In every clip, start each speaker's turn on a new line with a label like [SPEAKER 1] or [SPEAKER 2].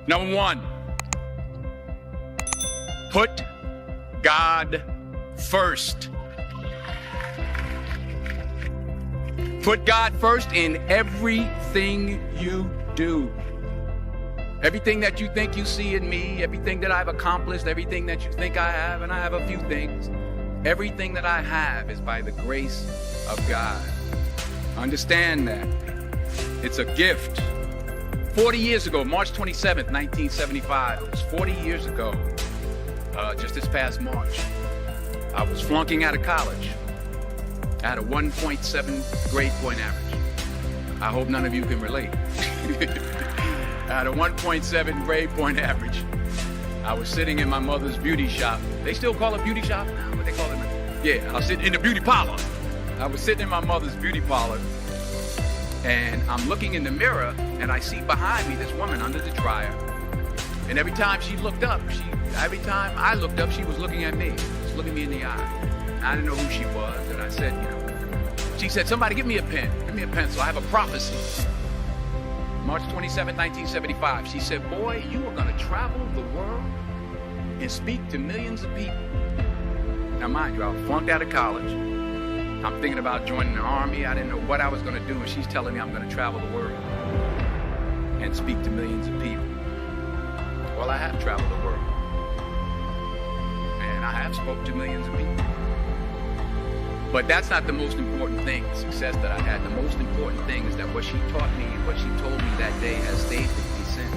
[SPEAKER 1] Number one, put God first. Put God first in everything you do. Everything that you think you see in me, everything that I've accomplished, everything that you think I have, and I have a few things, everything that I have is by the grace of God. Understand that. It's a gift. 40 years ago, March 27th, 1975, it was 40 years ago, just this past March, I was flunking out of college. I had a 1.7 grade point average. I hope none of you can relate. I had a 1.7 grade point average. I was sitting in my mother's beauty shop. They still call it beauty shop now? What they call it now? Yeah, I was sitting in the beauty parlor. I was sitting in my mother's beauty parlor, and I'm looking in the mirror, and I see behind me this woman under the dryer. And every time she looked up, every time I looked up, she was looking at me, just looking me in the eye. I didn't know who she was, and I said, she said, somebody give me a pen, give me a pencil, I have a prophecy. March 27, 1975, she said, boy, you are gonna travel the world and speak to millions of people. Now mind you, I was flunked out of college. I'm thinking about joining the army. I didn't know what I was gonna do, and she's telling me I'm gonna travel the world and speak to millions of people. Well, I have traveled the world, and I have spoke to millions of people. But that's not the most important thing, the success that I had. The most important thing is that what she taught me, what she told me that day has stayed with me since.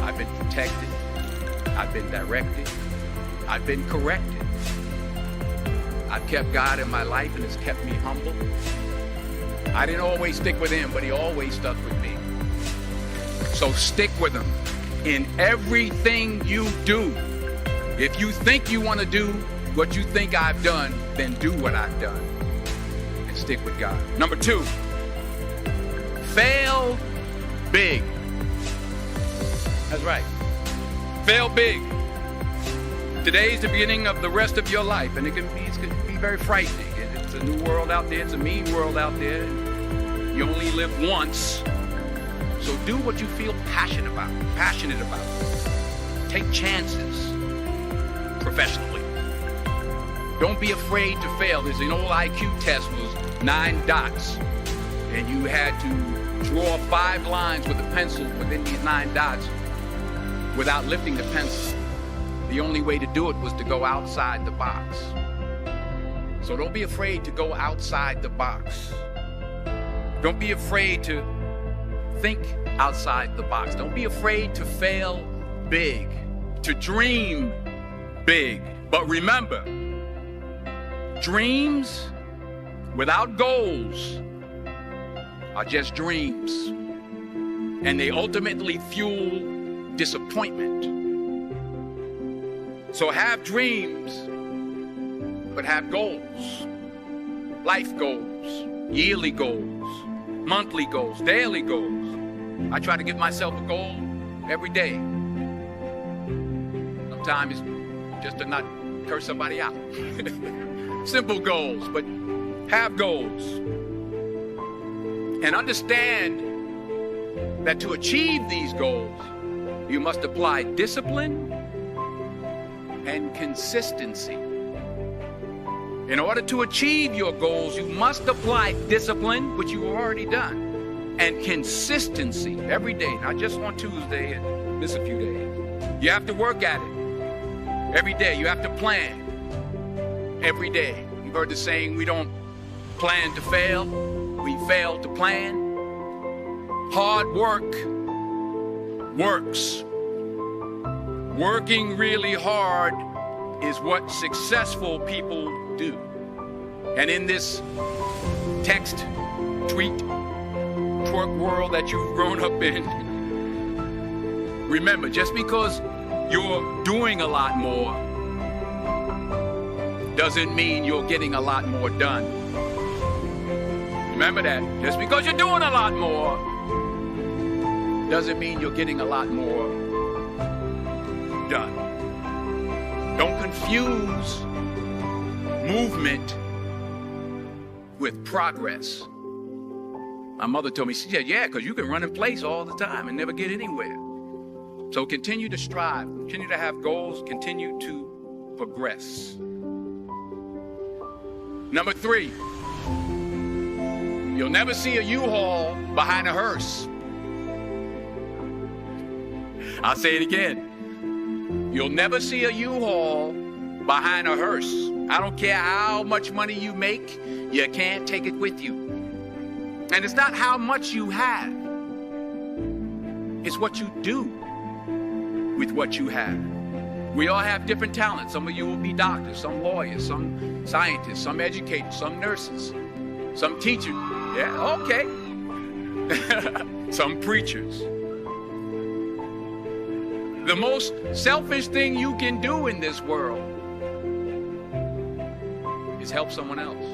[SPEAKER 1] I've been protected. I've been directed. I've been corrected. I've kept God in my life, and it's kept me humble. I didn't always stick with him, but he always stuck with me. So stick with him in everything you do. If you think you want to do what you think I've done, then do what I've done and stick with God. Number two, fail big. That's right. Fail big. Today's the beginning of the rest of your life, and it can be very frightening. It's a new world out there. It's a mean world out there. You only live once. So do what you feel passionate about. Take chances professionally. Don't be afraid to fail. There's an old IQ test, was 9 dots. And you had to draw 5 lines with a pencil within these 9 dots without lifting the pencil. The only way to do it was to go outside the box. So don't be afraid to go outside the box. Don't be afraid to think outside the box. Don't be afraid to fail big, to dream big. But remember, dreams without goals are just dreams, and they ultimately fuel disappointment. So have dreams, but have goals. Life goals, yearly goals, monthly goals, daily goals. I try to give myself a goal every day. Sometimes it's just to not curse somebody out. Simple goals, but have goals. And understand that to achieve these goals, you must apply discipline and consistency. In order to achieve your goals, you must apply discipline, which you have already done, and consistency every day, not just on Tuesday and miss a few days. You have to work at it every day. You have to plan every day. You've heard the saying, we don't plan to fail, we fail to plan. Hard work works. Working really hard is what successful people do. And in this text, tweet, twerk world that you've grown up in, remember, just because you're doing a lot more doesn't mean you're getting a lot more done. Remember that. Just because you're doing a lot more doesn't mean you're getting a lot more done. Don't confuse movement with progress. My mother told me, she said, yeah, because you can run in place all the time and never get anywhere. So continue to strive, continue to have goals, continue to progress. Number 3, you'll never see a U-Haul behind a hearse. I'll say it again. You'll never see a U-Haul behind a hearse. I don't care how much money you make, you can't take it with you. And it's not how much you have. It's what you do with what you have. We all have different talents. Some of you will be doctors, some lawyers, some scientists, some educators, some nurses, some teachers. Yeah, okay. Some preachers. The most selfish thing you can do in this world is help someone else.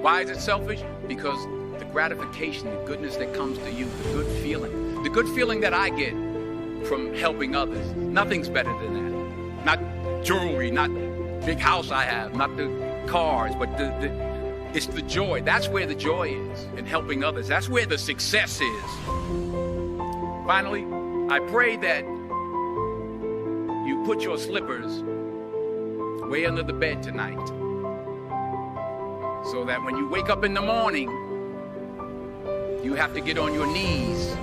[SPEAKER 1] Why is it selfish? Because the gratification, the goodness that comes to you, the good feeling that I get from helping others, nothing's better than that. Not jewelry, not big house I have, not the cars, but it's the joy. That's where the joy is, in helping others. That's where the success is. Finally, I pray that you put your slippers way under the bed tonight, so that when you wake up in the morning, you have to get on your knees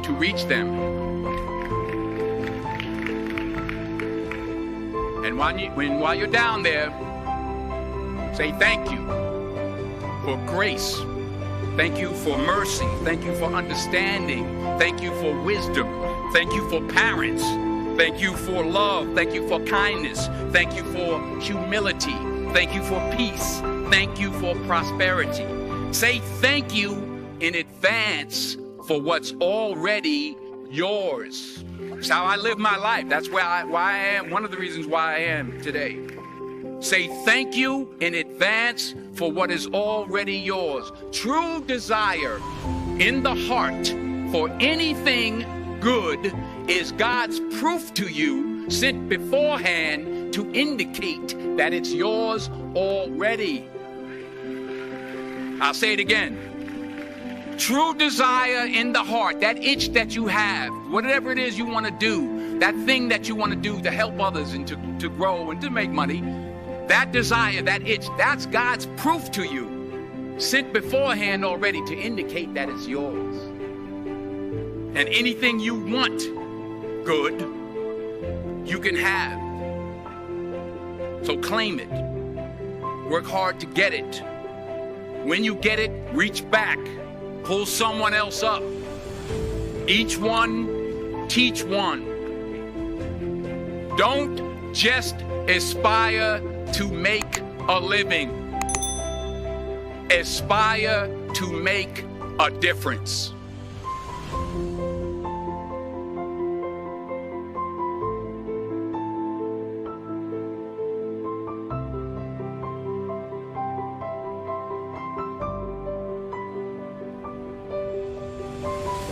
[SPEAKER 1] to reach them. And while you're down there, say thank you for grace. Thank you for mercy. Thank you for understanding. Thank you for wisdom. Thank you for parents. Thank you for love. Thank you for kindness. Thank you for humility. Thank you for peace. Thank you for prosperity. Say thank you in advance for what's already yours. That's how I live my life. That's why I am. One of the reasons why I am today. Say thank you in advance for what is already yours. True desire in the heart for anything good is God's proof to you, sent beforehand to indicate that it's yours already. I'll say it again. True desire in the heart, that itch that you have, whatever it is you want to do, that thing that you want to do to help others and to grow and to make money, that desire, that itch, that's God's proof to you, sent beforehand already to indicate that it's yours. And anything you want good, you can have. So claim it. Work hard to get it. When you get it, reach back. Pull someone else up. Each one, teach one. Don't just aspire to make a living. Aspire to make a difference.